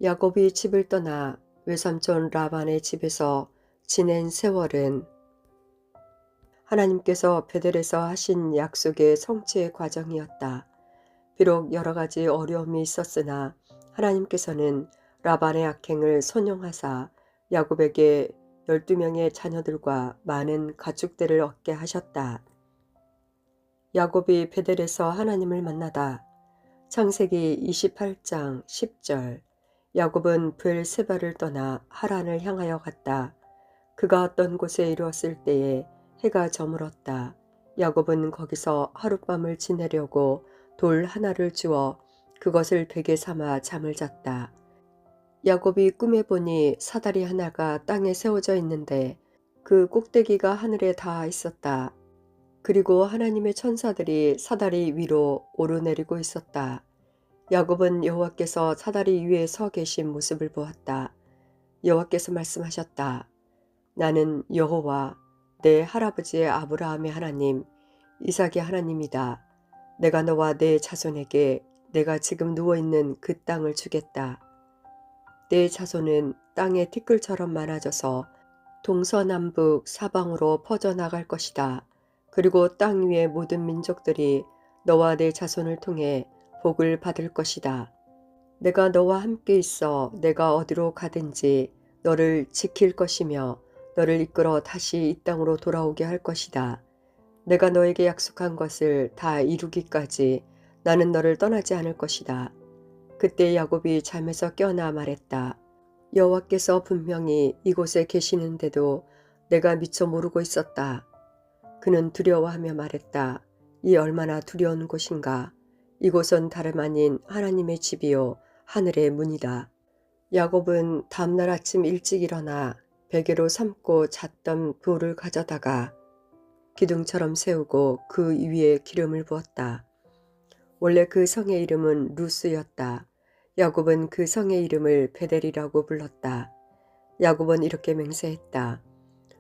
야곱이 집을 떠나 외삼촌 라반의 집에서 지낸 세월은 하나님께서 베델에서 하신 약속의 성취의 과정이었다. 비록 여러 가지 어려움이 있었으나 하나님께서는 라반의 악행을 선용하사 야곱에게 12명의 자녀들과 많은 가축들을 얻게 하셨다. 야곱이 베델에서 하나님을 만나다. 창세기 28장 10절. 야곱은 브엘세바를 떠나 하란을 향하여 갔다. 그가 어떤 곳에 이르렀을 때에 해가 저물었다. 야곱은 거기서 하룻밤을 지내려고 돌 하나를 주워 그것을 베개 삼아 잠을 잤다. 야곱이 꿈에 보니 사다리 하나가 땅에 세워져 있는데 그 꼭대기가 하늘에 닿아 있었다. 그리고 하나님의 천사들이 사다리 위로 오르내리고 있었다. 야곱은 여호와께서 사다리 위에 서 계신 모습을 보았다. 여호와께서 말씀하셨다. 나는 여호와 내 할아버지의 아브라함의 하나님 이삭의 하나님이다. 내가 너와 내 자손에게 내가 지금 누워있는 그 땅을 주겠다. 내 자손은 땅의 티끌처럼 많아져서 동서남북 사방으로 퍼져나갈 것이다. 그리고 땅 위의 모든 민족들이 너와 내 자손을 통해 복을 받을 것이다. 내가 너와 함께 있어 내가 어디로 가든지 너를 지킬 것이며 너를 이끌어 다시 이 땅으로 돌아오게 할 것이다. 내가 너에게 약속한 것을 다 이루기까지 나는 너를 떠나지 않을 것이다. 그때 야곱이 잠에서 깨어나 말했다. 여호와께서 분명히 이곳에 계시는데도 내가 미처 모르고 있었다. 그는 두려워하며 말했다. 이 얼마나 두려운 곳인가. 이곳은 다름 아닌 하나님의 집이요 하늘의 문이다. 야곱은 다음날 아침 일찍 일어나 베개로 삼고 잤던 돌을 가져다가 기둥처럼 세우고 그 위에 기름을 부었다. 원래 그 성의 이름은 루스였다. 야곱은 그 성의 이름을 베델이라고 불렀다. 야곱은 이렇게 맹세했다.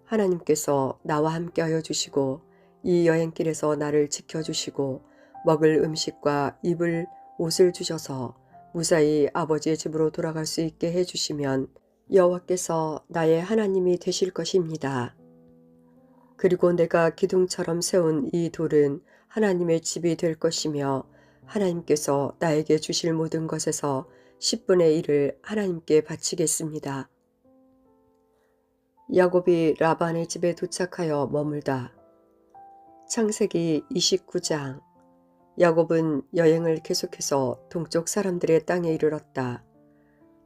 하나님께서 나와 함께하여 주시고 이 여행길에서 나를 지켜주시고 먹을 음식과 입을 옷을 주셔서 무사히 아버지의 집으로 돌아갈 수 있게 해주시면 여호와께서 나의 하나님이 되실 것입니다. 그리고 내가 기둥처럼 세운 이 돌은 하나님의 집이 될 것이며 하나님께서 나에게 주실 모든 것에서 10분의 1을 하나님께 바치겠습니다. 야곱이 라반의 집에 도착하여 머물다. 창세기 29장. 야곱은 여행을 계속해서 동쪽 사람들의 땅에 이르렀다.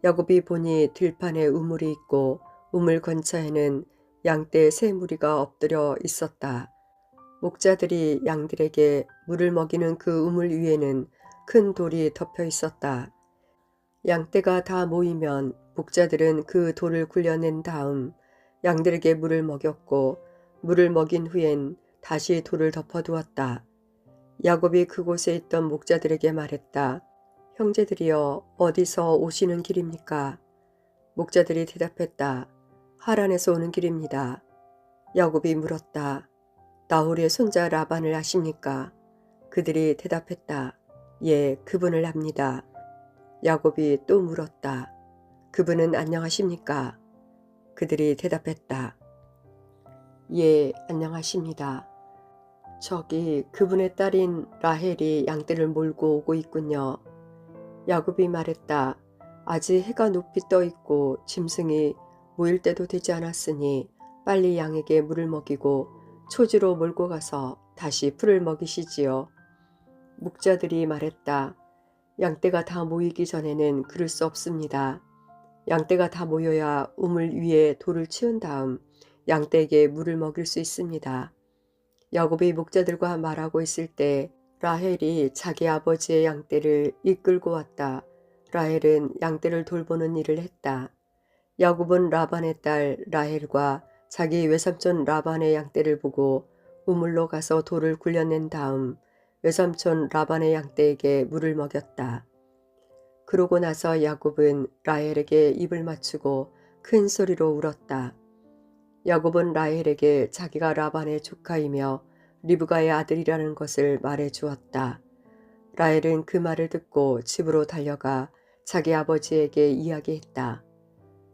야곱이 보니 들판에 우물이 있고 우물 근처에는 양떼 세 무리가 엎드려 있었다. 목자들이 양들에게 물을 먹이는 그 우물 위에는 큰 돌이 덮여 있었다. 양떼가 다 모이면 목자들은 그 돌을 굴려낸 다음 양들에게 물을 먹였고 물을 먹인 후엔 다시 돌을 덮어두었다. 야곱이 그곳에 있던 목자들에게 말했다. 형제들이여 어디서 오시는 길입니까? 목자들이 대답했다. 하란에서 오는 길입니다. 야곱이 물었다. 나홀의 손자 라반을 아십니까? 그들이 대답했다. 예, 그분을 압니다. 야곱이 또 물었다. 그분은 안녕하십니까? 그들이 대답했다. 예, 안녕하십니다. 저기 그분의 딸인 라헬이 양떼를 몰고 오고 있군요. 야곱이 말했다. 아직 해가 높이 떠 있고 짐승이 모일 때도 되지 않았으니 빨리 양에게 물을 먹이고 초지로 몰고 가서 다시 풀을 먹이시지요. 목자들이 말했다. 양떼가 다 모이기 전에는 그럴 수 없습니다. 양떼가 다 모여야 우물 위에 돌을 치운 다음 양떼에게 물을 먹일 수 있습니다. 야곱이 목자들과 말하고 있을 때 라헬이 자기 아버지의 양떼를 이끌고 왔다. 라헬은 양떼를 돌보는 일을 했다. 야곱은 라반의 딸 라헬과 자기 외삼촌 라반의 양떼를 보고 우물로 가서 돌을 굴려낸 다음 외삼촌 라반의 양떼에게 물을 먹였다. 그러고 나서 야곱은 라헬에게 입을 맞추고 큰 소리로 울었다. 야곱은 라헬에게 자기가 라반의 조카이며 리브가의 아들이라는 것을 말해 주었다. 라헬은 그 말을 듣고 집으로 달려가 자기 아버지에게 이야기했다.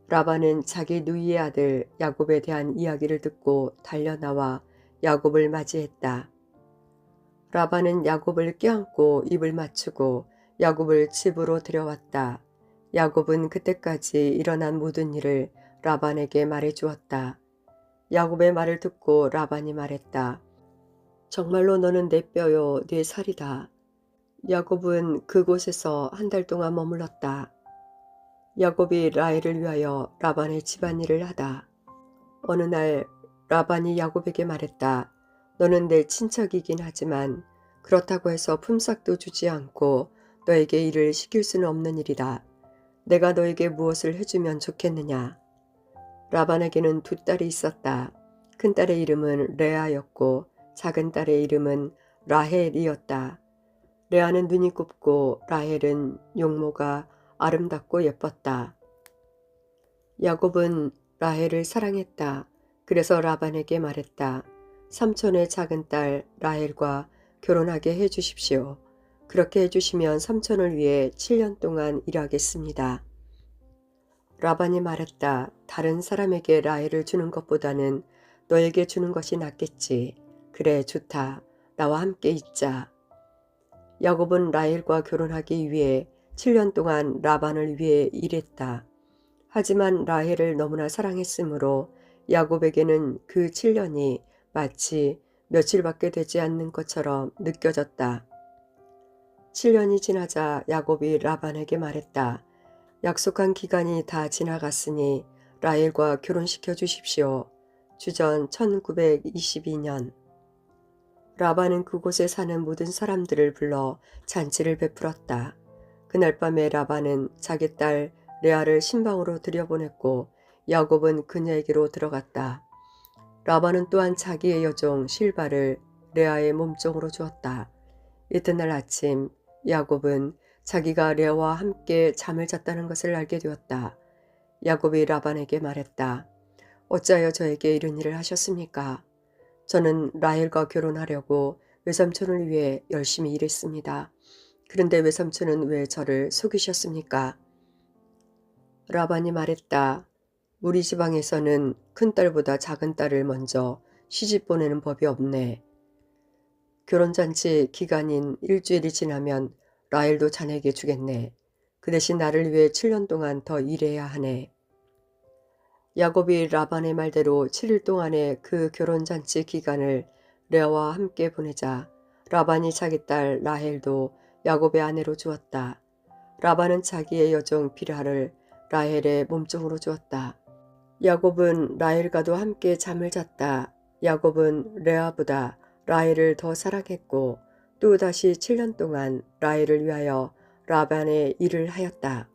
라반은 자기 누이의 아들 야곱에 대한 이야기를 듣고 달려나와 야곱을 맞이했다. 라반은 야곱을 껴안고 입을 맞추고 야곱을 집으로 들여왔다. 야곱은 그때까지 일어난 모든 일을 라반에게 말해 주었다. 야곱의 말을 듣고 라반이 말했다. 정말로 너는 내 뼈요 내 살이다. 야곱은 그곳에서 한 달 동안 머물렀다. 야곱이 라헬을 위하여 라반의 집안일을 하다. 어느 날 라반이 야곱에게 말했다. 너는 내 친척이긴 하지만 그렇다고 해서 품삯도 주지 않고 너에게 일을 시킬 수는 없는 일이다. 내가 너에게 무엇을 해주면 좋겠느냐. 라반에게는 두 딸이 있었다. 큰 딸의 이름은 레아였고 작은 딸의 이름은 라헬이었다. 레아는 눈이 곱고 라헬은 용모가 아름답고 예뻤다. 야곱은 라헬을 사랑했다. 그래서 라반에게 말했다. 삼촌의 작은 딸 라헬과 결혼하게 해주십시오. 그렇게 해주시면 삼촌을 위해 7년 동안 일하겠습니다. 라반이 말했다. 다른 사람에게 라헬을 주는 것보다는 너에게 주는 것이 낫겠지. 그래 좋다. 나와 함께 있자. 야곱은 라헬과 결혼하기 위해 7년 동안 라반을 위해 일했다. 하지만 라헬을 너무나 사랑했으므로 야곱에게는 그 7년이 마치 며칠밖에 되지 않는 것처럼 느껴졌다. 7년이 지나자 야곱이 라반에게 말했다. 약속한 기간이 다 지나갔으니 라헬과 결혼시켜 주십시오. 주전 1922년. 라반은 그곳에 사는 모든 사람들을 불러 잔치를 베풀었다. 그날 밤에 라반은 자기 딸 레아를 신방으로 들여보냈고 야곱은 그녀에게로 들어갔다. 라반은 또한 자기의 여종 실바를 레아의 몸종으로 주었다. 이튿날 아침 야곱은 자기가 레아와 함께 잠을 잤다는 것을 알게 되었다. 야곱이 라반에게 말했다. 어찌하여 저에게 이런 일을 하셨습니까? 저는 라헬과 결혼하려고 외삼촌을 위해 열심히 일했습니다. 그런데 외삼촌은 왜 저를 속이셨습니까? 라반이 말했다. 우리 지방에서는 큰딸보다 작은 딸을 먼저 시집 보내는 법이 없네. 결혼잔치 기간인 일주일이 지나면 라헬도 자네에게 주겠네. 그 대신 나를 위해 7년 동안 더 일해야 하네. 야곱이 라반의 말대로 7일 동안의 그 결혼잔치 기간을 레아와 함께 보내자 라반이 자기 딸 라헬도 야곱의 아내로 주었다. 라반은 자기의 여종 빌하를 라헬의 몸종으로 주었다. 야곱은 라헬과도 함께 잠을 잤다. 야곱은 레아보다 라헬을 더 사랑했고 또다시 7년 동안 라헬을 위하여 라반의 일을 하였다.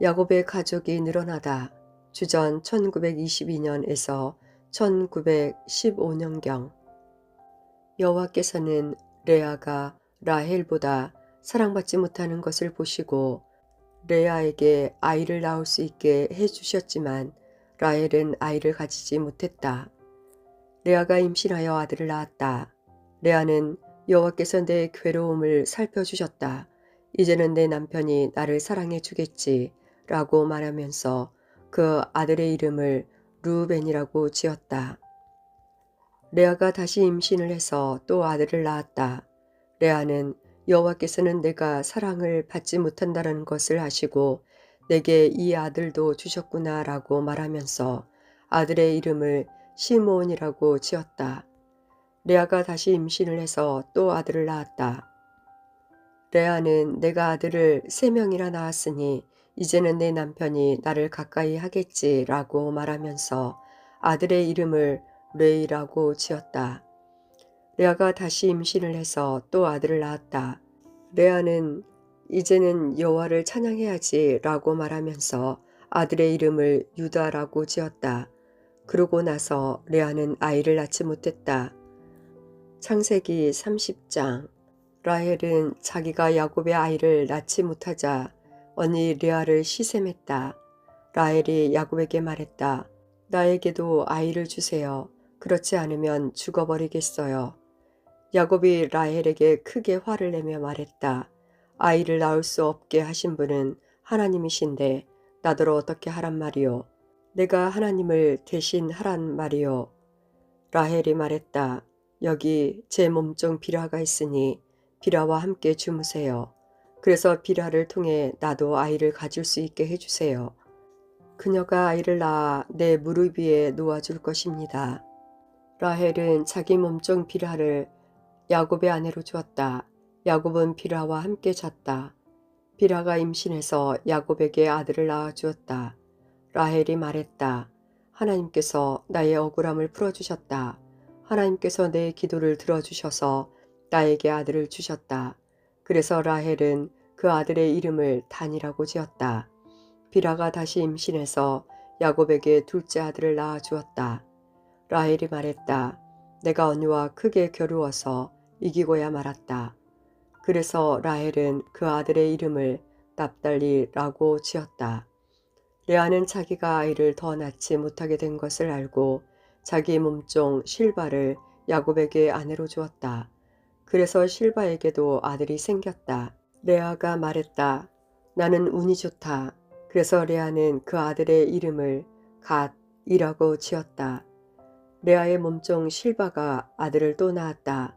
야곱의 가족이 늘어나다. 주전 1922년에서 1915년경. 여호와께서는 레아가 라헬보다 사랑받지 못하는 것을 보시고 레아에게 아이를 낳을 수 있게 해주셨지만 라헬은 아이를 가지지 못했다. 레아가 임신하여 아들을 낳았다. 레아는 여호와께서 내 괴로움을 살펴주셨다. 이제는 내 남편이 나를 사랑해 주겠지 라고 말하면서 그 아들의 이름을 루벤이라고 지었다. 레아가 다시 임신을 해서 또 아들을 낳았다. 레아는 여호와께서는 내가 사랑을 받지 못한다는 것을 아시고 내게 이 아들도 주셨구나 라고 말하면서 아들의 이름을 시므온이라고 지었다. 레아가 다시 임신을 해서 또 아들을 낳았다. 레아는 내가 아들을 3명이나 낳았으니 이제는 내 남편이 나를 가까이 하겠지 라고 말하면서 아들의 이름을 레이라고 지었다. 레아가 다시 임신을 해서 또 아들을 낳았다. 레아는 이제는 여호와를 찬양해야지 라고 말하면서 아들의 이름을 유다라고 지었다. 그러고 나서 레아는 아이를 낳지 못했다. 창세기 30장. 라헬은 자기가 야곱의 아이를 낳지 못하자 언니 레아를 시샘했다. 라헬이 야곱에게 말했다. 나에게도 아이를 주세요. 그렇지 않으면 죽어버리겠어요. 야곱이 라헬에게 크게 화를 내며 말했다. 아이를 낳을 수 없게 하신 분은 하나님이신데 나더러 어떻게 하란 말이요? 내가 하나님을 대신 하란 말이요? 라헬이 말했다. 여기 제 몸종 비라가 있으니 비라와 함께 주무세요. 그래서 비라를 통해 나도 아이를 가질 수 있게 해주세요. 그녀가 아이를 낳아 내 무릎 위에 놓아줄 것입니다. 라헬은 자기 몸종 비라를 야곱의 아내로 주었다. 야곱은 비라와 함께 잤다. 비라가 임신해서 야곱에게 아들을 낳아 주었다. 라헬이 말했다. 하나님께서 나의 억울함을 풀어주셨다. 하나님께서 내 기도를 들어주셔서 나에게 아들을 주셨다. 그래서 라헬은 그 아들의 이름을 단이라고 지었다. 비라가 다시 임신해서 야곱에게 둘째 아들을 낳아 주었다. 라헬이 말했다. 내가 언니와 크게 겨루어서 이기고야 말았다. 그래서 라헬은 그 아들의 이름을 납달리라고 지었다. 레아는 자기가 아이를 더 낳지 못하게 된 것을 알고 자기 몸종 실바를 야곱에게 아내로 주었다. 그래서 실바에게도 아들이 생겼다. 레아가 말했다. 나는 운이 좋다. 그래서 레아는 그 아들의 이름을 갓이라고 지었다. 레아의 몸종 실바가 아들을 또 낳았다.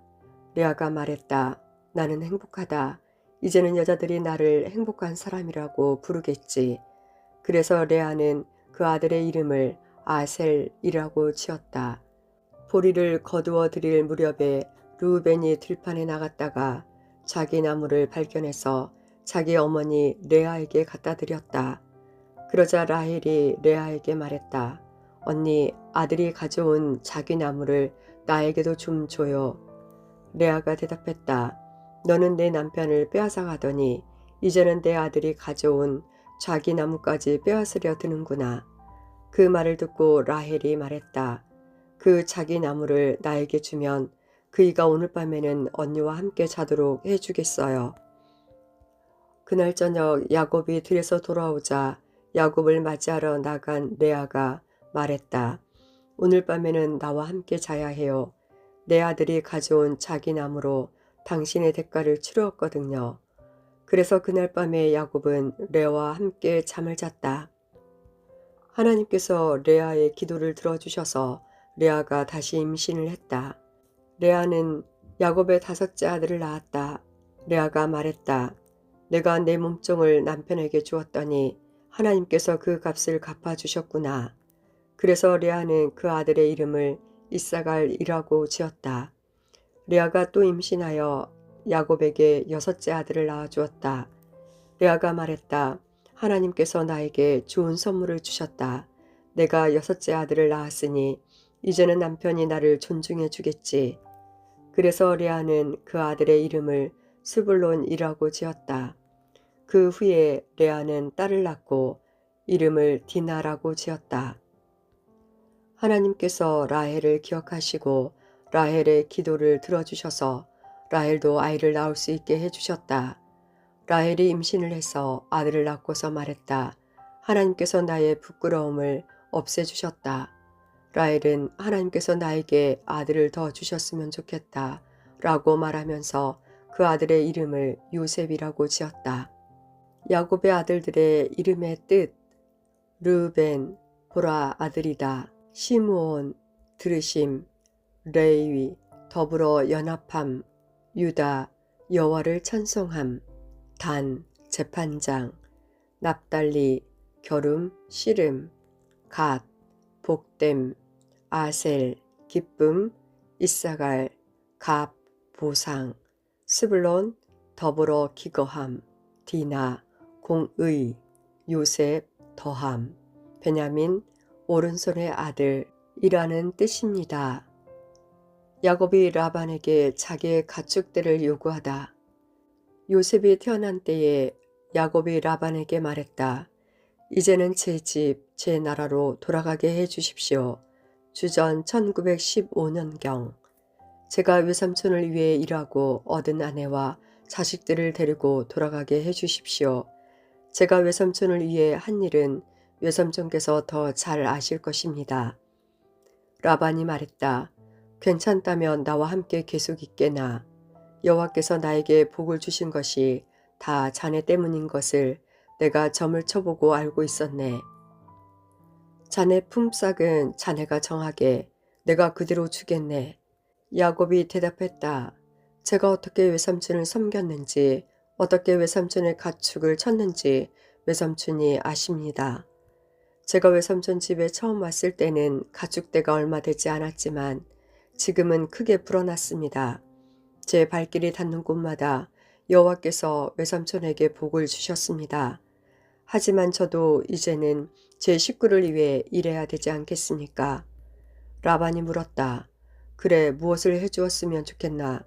레아가 말했다. 나는 행복하다. 이제는 여자들이 나를 행복한 사람이라고 부르겠지. 그래서 레아는 그 아들의 이름을 아셀이라고 지었다. 보리를 거두어 드릴 무렵에 르우벤이 들판에 나갔다가 자기 나무를 발견해서 자기 어머니 레아에게 갖다 드렸다. 그러자 라헬이 레아에게 말했다. 언니, 아들이 가져온 자기 나무를 나에게도 좀 줘요. 레아가 대답했다. 너는 내 남편을 빼앗아 가더니 이제는 내 아들이 가져온 자기 나무까지 빼앗으려 드는구나. 그 말을 듣고 라헬이 말했다. 그 자기 나무를 나에게 주면 그이가 오늘 밤에는 언니와 함께 자도록 해주겠어요. 그날 저녁 야곱이 들에서 돌아오자 야곱을 맞이하러 나간 레아가 말했다. 오늘 밤에는 나와 함께 자야 해요. 내 아들이 가져온 자기 나무로 당신의 대가를 치루었거든요. 그래서 그날 밤에 야곱은 레아와 함께 잠을 잤다. 하나님께서 레아의 기도를 들어주셔서 레아가 다시 임신을 했다. 레아는 야곱의 5째 아들을 낳았다. 레아가 말했다. 내가 내 몸종을 남편에게 주었더니 하나님께서 그 값을 갚아주셨구나. 그래서 레아는 그 아들의 이름을 이사갈이라고 지었다. 레아가 또 임신하여 야곱에게 6째 아들을 낳아주었다. 레아가 말했다. 하나님께서 나에게 좋은 선물을 주셨다. 내가 6째 아들을 낳았으니 이제는 남편이 나를 존중해 주겠지. 그래서 레아는 그 아들의 이름을 스불론이라고 지었다. 그 후에 레아는 딸을 낳고 이름을 디나라고 지었다. 하나님께서 라헬을 기억하시고 라헬의 기도를 들어주셔서 라헬도 아이를 낳을 수 있게 해주셨다. 라헬이 임신을 해서 아들을 낳고서 말했다. 하나님께서 나의 부끄러움을 없애주셨다. 라헬은 하나님께서 나에게 아들을 더 주셨으면 좋겠다 라고 말하면서 그 아들의 이름을 요셉이라고 지었다. 야곱의 아들들의 이름의 뜻 르우벤, 보라 아들이다. 시므온, 드르심, 레위, 더불어 연합함, 유다, 여호와를 찬송함, 단, 재판장, 납달리, 겨름, 씨름, 갓, 복됨, 아셀, 기쁨, 이사갈, 갑, 보상, 스불론, 더불어 기거함, 디나, 공의, 요셉, 더함, 베냐민, 오른손의 아들이라는 뜻입니다. 야곱이 라반에게 자기의 가축들을 요구하다. 요셉이 태어난 때에 야곱이 라반에게 말했다. 이제는 제 집, 제 나라로 돌아가게 해 주십시오. 주전 1915년경. 제가 외삼촌을 위해 일하고 얻은 아내와 자식들을 데리고 돌아가게 해 주십시오. 제가 외삼촌을 위해 한 일은 외삼촌께서 더 잘 아실 것입니다. 라반이 말했다. 괜찮다면 나와 함께 계속 있게나. 여호와께서 나에게 복을 주신 것이 다 자네 때문인 것을 내가 점을 쳐보고 알고 있었네. 자네 품삯은 자네가 정하게. 내가 그대로 주겠네. 야곱이 대답했다. 제가 어떻게 외삼촌을 섬겼는지, 어떻게 외삼촌의 가축을 쳤는지 외삼촌이 아십니다. 제가 외삼촌 집에 처음 왔을 때는 가축대가 얼마 되지 않았지만 지금은 크게 불어났습니다. 제 발길이 닿는 곳마다 여호와께서 외삼촌에게 복을 주셨습니다. 하지만 저도 이제는 제 식구를 위해 일해야 되지 않겠습니까? 라반이 물었다. 그래, 무엇을 해주었으면 좋겠나?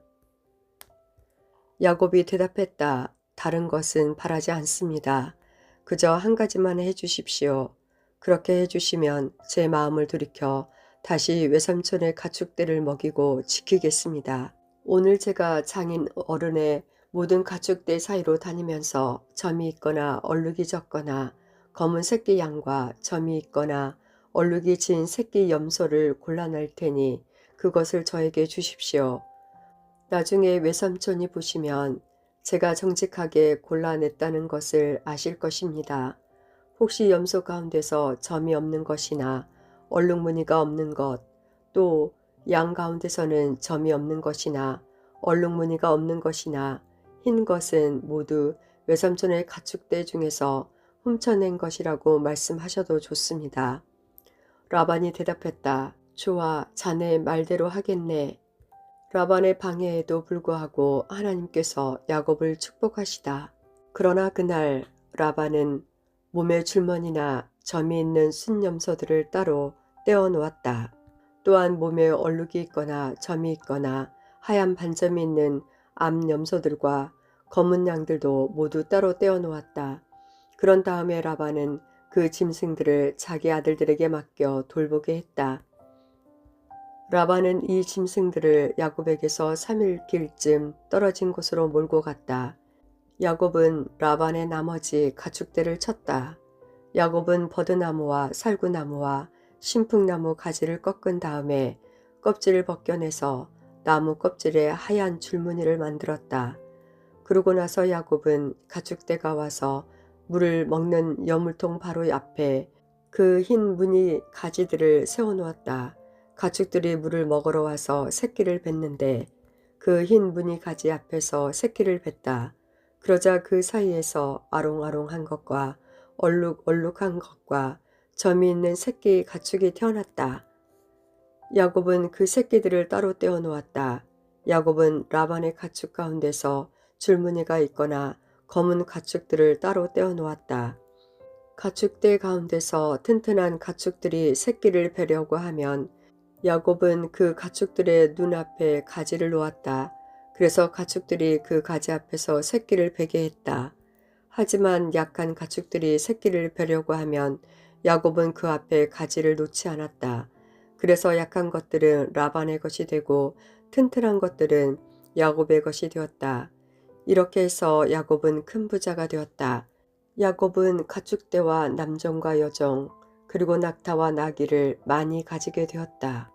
야곱이 대답했다. 다른 것은 바라지 않습니다. 그저 한 가지만 해주십시오. 그렇게 해주시면 제 마음을 돌이켜 다시 외삼촌의 가축대를 먹이고 지키겠습니다. 오늘 제가 장인 어른의 모든 가축대 사이로 다니면서 점이 있거나 얼룩이 졌거나 검은 새끼 양과 점이 있거나 얼룩이 진 새끼 염소를 골라낼 테니 그것을 저에게 주십시오. 나중에 외삼촌이 보시면 제가 정직하게 골라냈다는 것을 아실 것입니다. 혹시 염소 가운데서 점이 없는 것이나 얼룩무늬가 없는 것, 또 양 가운데서는 점이 없는 것이나 얼룩무늬가 없는 것이나 흰 것은 모두 외삼촌의 가축대 중에서 훔쳐낸 것이라고 말씀하셔도 좋습니다. 라반이 대답했다. 좋아, 자네 말대로 하겠네. 라반의 방해에도 불구하고 하나님께서 야곱을 축복하시다. 그러나 그날 라반은 몸의 줄무늬나 점이 있는 순염소들을 따로 떼어 놓았다. 또한 몸에 얼룩이 있거나 점이 있거나 하얀 반점이 있는 암염소들과 검은 양들도 모두 따로 떼어 놓았다. 그런 다음에 라반은 그 짐승들을 자기 아들들에게 맡겨 돌보게 했다. 라반은 이 짐승들을 야곱에게서 3일 길쯤 떨어진 곳으로 몰고 갔다. 야곱은 라반의 나머지 가축대를 쳤다. 야곱은 버드나무와 살구나무와 신풍나무 가지를 꺾은 다음에 껍질을 벗겨내서 나무 껍질에 하얀 줄무늬를 만들었다. 그러고 나서 야곱은 가축대가 와서 물을 먹는 여물통 바로 앞에 그 흰 무늬 가지들을 세워놓았다. 가축들이 물을 먹으러 와서 새끼를 뱉는데 그 흰 무늬 가지 앞에서 새끼를 뱉다. 그러자 그 사이에서 아롱아롱한 것과 얼룩얼룩한 것과 점이 있는 새끼 가축이 태어났다. 야곱은 그 새끼들을 따로 떼어 놓았다. 야곱은 라반의 가축 가운데서 줄무늬가 있거나 검은 가축들을 따로 떼어 놓았다. 가축대 가운데서 튼튼한 가축들이 새끼를 베려고 하면 야곱은 그 가축들의 눈앞에 가지를 놓았다. 그래서 가축들이 그 가지 앞에서 새끼를 베게 했다. 하지만 약한 가축들이 새끼를 베려고 하면 야곱은 그 앞에 가지를 놓지 않았다. 그래서 약한 것들은 라반의 것이 되고 튼튼한 것들은 야곱의 것이 되었다. 이렇게 해서 야곱은 큰 부자가 되었다. 야곱은 가축대와 남정과 여정 그리고 낙타와 나귀를 많이 가지게 되었다.